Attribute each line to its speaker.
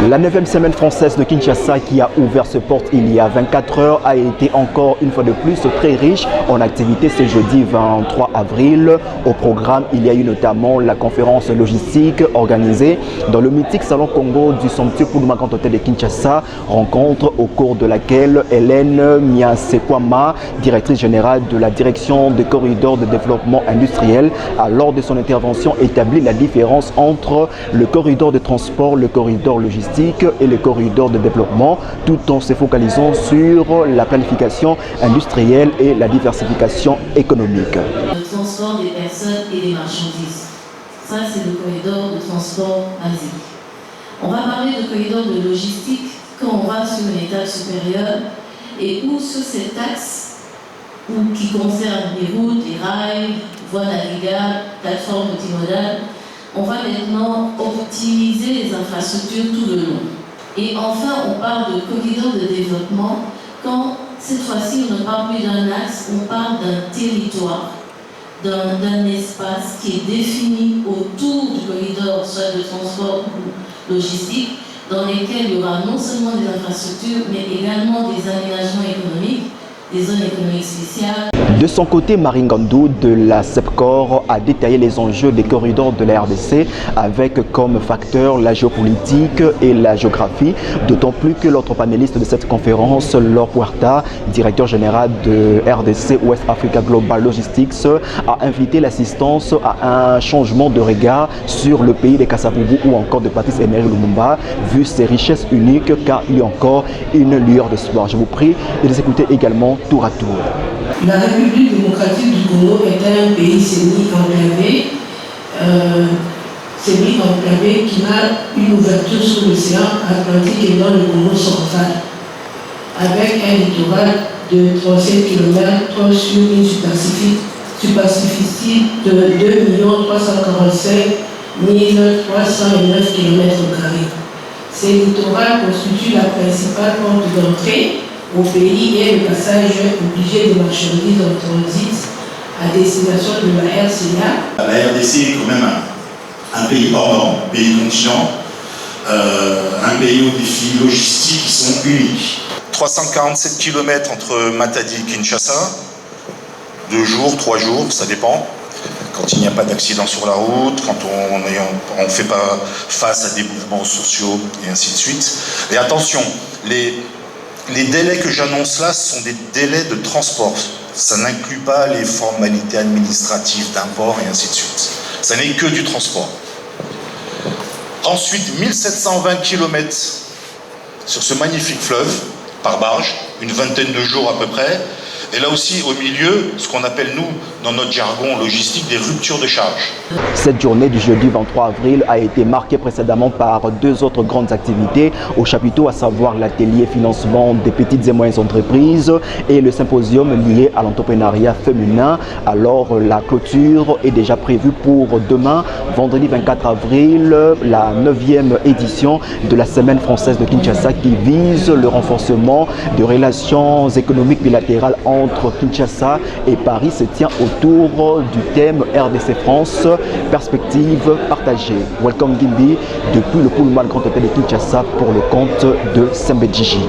Speaker 1: La 9e semaine française de Kinshasa qui a ouvert ses portes il y a 24 heures a été encore une fois de plus très riche en activités ce jeudi 23 avril. Au programme, il y a eu notamment la conférence logistique organisée dans le mythique Salon Congo du somptueux Pullman Grand Hôtel de Kinshasa, rencontre au cours de laquelle Hélène Miasekwama, directrice générale de la direction des corridors de développement industriel, a lors de son intervention établi la différence entre le corridor de transport, le corridor logistique et le corridor de développement, tout en se focalisant sur la planification industrielle et la diversification économique.
Speaker 2: Le transport des personnes et des marchandises, ça c'est le corridor de transport basique. On va parler de corridor de logistique quand on va sur une étape supérieure et où sur cet axe qui concerne les routes, les rails, voies navigables, plateformes multimodales, on va maintenant optimiser les infrastructures tout le long. Et enfin, on parle de corridor de développement quand, cette fois-ci, on ne parle plus d'un axe, on parle d'un territoire, d'un espace qui est défini autour du corridor, soit de transport ou logistique, dans lesquels il y aura non seulement des infrastructures, mais également des aménagements économiques, des zones économiques spéciales.
Speaker 1: De son côté, Marine Gandou de la CEPCOR a détaillé les enjeux des corridors de la RDC avec comme facteur la géopolitique et la géographie, d'autant plus que l'autre panéliste de cette conférence, Laure Huerta, directeur général de RDC West Africa Global Logistics, a invité l'assistance à un changement de regard sur le pays de Kassapougou ou encore de Patrice Emery Lumumba, vu ses richesses uniques, car il y a encore une lueur d'espoir. Je vous prie de les écouter également tour à tour.
Speaker 3: La République démocratique du Congo est un pays semi-enclavé qui a une ouverture sur l'océan Atlantique et dans le Congo central, avec un littoral de 37 km sur une superficie de 2 345 309 km². Ces littorales constituent la principale porte d'entrée au pays et le passage obligé de marchandises en transit à destination de la RCA.
Speaker 4: La RDC est quand même un pays hors norme, un pays continent, un pays aux défis logistiques qui sont uniques. 347 km entre Matadi et Kinshasa, 2 jours, 3 jours, ça dépend. Quand il n'y a pas d'accident sur la route, quand on ne fait pas face à des mouvements sociaux et ainsi de suite. Et attention, les délais que j'annonce là sont des délais de transport. Ça n'inclut pas les formalités administratives d'import et ainsi de suite. Ça n'est que du transport. Ensuite, 1720 km sur ce magnifique fleuve, par barge, une vingtaine de jours à peu près. Et là aussi, au milieu, ce qu'on appelle, nous, dans notre jargon logistique, des ruptures de charge.
Speaker 1: Cette journée du jeudi 23 avril a été marquée précédemment par 2 autres grandes activités au chapiteau, à savoir l'atelier financement des petites et moyennes entreprises et le symposium lié à l'entrepreneuriat féminin. Alors, la clôture est déjà prévue pour demain, vendredi 24 avril, la 9e édition de la Semaine française de Kinshasa qui vise le renforcement de relations économiques bilatérales entre Kinshasa et Paris se tient autour du thème RDC France, perspective partagée. Welcome Gimbi depuis le Pullman Grand Hôtel de Kinshasa pour le compte de Sembedjiji.